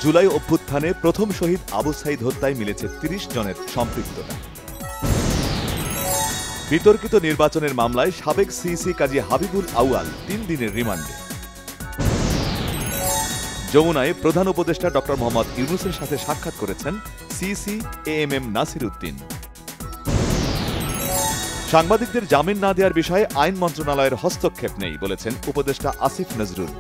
জুলাই অভ্যুত্থানে প্রথম শহীদ আবু সাঈদ হত্যায় মিলেছে ৩০ জনের সম্পৃক্ততা। বিতর্কিত নির্বাচনের মামলায় সাবেক সিইসি কাজী হাবিবুল আউয়াল ৩ দিনের রিমান্ডে। যমুনায় প্রধান উপদেষ্টা ড. মোহাম্মদ ইউনূসের সাথে সাক্ষাৎ করেছেন সিইসি এএমএম নাসির উদ্দিন। সাংবাদিকদের জামিন না দেওয়ার বিষয়ে আইন মন্ত্রণালয়ের হস্তক্ষেপ নেই বলেছেন উপদেষ্টা আসিফ নজরুল।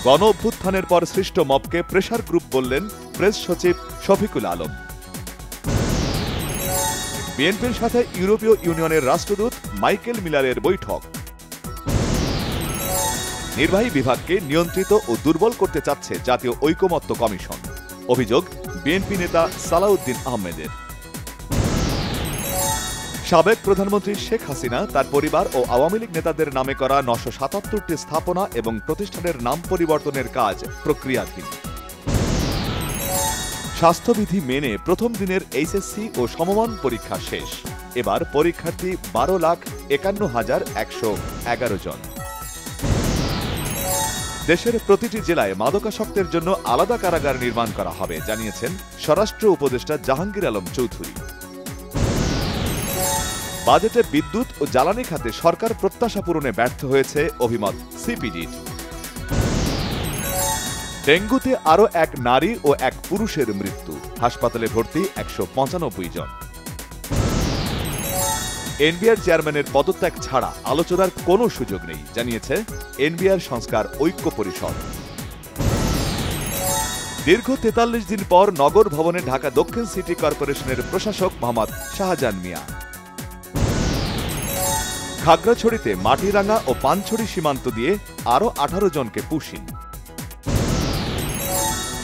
গণ অভ্যুত্থানের পর সৃষ্ট মবকে প্রেসার গ্রুপ বললেন প্রেস সচিব শফিকুল আলম। বিএনপির সাথে ইউরোপীয় ইউনিয়নের রাষ্ট্রদূত মাইকেল মিলারের বৈঠক। নির্বাহী বিভাগকে নিয়ন্ত্রিত ও দুর্বল করতে চাচ্ছে জাতীয় ঐকমত্য কমিশন, অভিযোগ বিএনপি নেতা সালাউদ্দিন আহমেদের। সাবেক প্রধানমন্ত্রী শেখ হাসিনা তার পরিবার ও আওয়ামী লীগ নেতাদের নামে করা ৯৭৭টি স্থাপনা এবং প্রতিষ্ঠানের নাম পরিবর্তনের কাজ প্রক্রিয়াধীন। স্বাস্থ্যবিধি মেনে প্রথম দিনের এইচএসসি ও সমমান পরীক্ষা শেষ। এবার পরীক্ষার্থী ১২,৫১,১১১ জন। দেশের প্রতিটি জেলায় মাদকাসক্তের জন্য আলাদা কারাগার নির্মাণ করা হবে জানিয়েছেন স্বরাষ্ট্র উপদেষ্টা জাহাঙ্গীর আলম চৌধুরী। বাজেটে বিদ্যুৎ ও জ্বালানি খাতে সরকার প্রত্যাশা পূরণে ব্যর্থ হয়েছে অভিমত সিপিডির। ডেঙ্গুতে আরও এক নারী ও এক পুরুষের মৃত্যু, হাসপাতালে ভর্তি ১৯৫ জন। এনবিআর চেয়ারম্যানের পদত্যাগ ছাড়া আলোচনার কোনো সুযোগ নেই জানিয়েছে এনবিআর সংস্কার ঐক্য পরিষদ। দীর্ঘ ৪৩ দিন পর নগর ভবনে ঢাকা দক্ষিণ সিটি কর্পোরেশনের প্রশাসক মোহাম্মদ শাহজাহান মিয়া। খাগড়াছড়িতে মাটিরাঙ্গা ও পানছড়ি সীমান্ত দিয়ে আরও ১৮ জনকে পুশিন।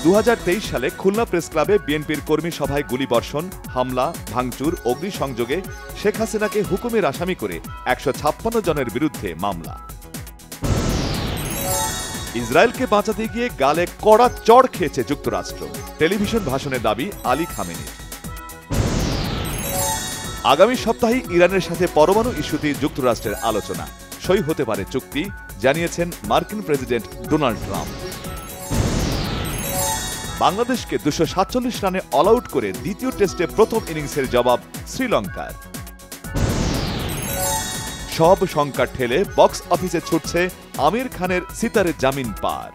২০২৩ সালে খুলনা প্রেস ক্লাবে বিএনপির কর্মী সভায় গুলিবর্ষণ, হামলা, ভাঙচুর, অগ্নিসংযোগে শেখ হাসিনাকে হুকুমের আসামি করে ১৫৬ জনের বিরুদ্ধে মামলা। ইসরায়েলকে বাঁচাতে গিয়ে গালে কড়া চড় খেয়েছে যুক্তরাষ্ট্র, টেলিভিশন ভাষণে দাবি আলী খামেনির। আগামী সপ্তাহে ইরানের সাথে পরমাণু ইস্যুতে যুক্তরাষ্ট্রের আলোচনা, সই হতে পারে চুক্তি জানিয়েছেন মার্কিন প্রেসিডেন্ট ডোনাল্ড ট্রাম্প। বাংলাদেশকে ২৪৭ রানে অল আউট করে দ্বিতীয় টেস্টে প্রথম ইনিংসের জবাব শ্রীলঙ্কার। সব সংকট ঠেলে বক্স অফিসে ছুটছে আমির খানের সিতারে জামিন পার।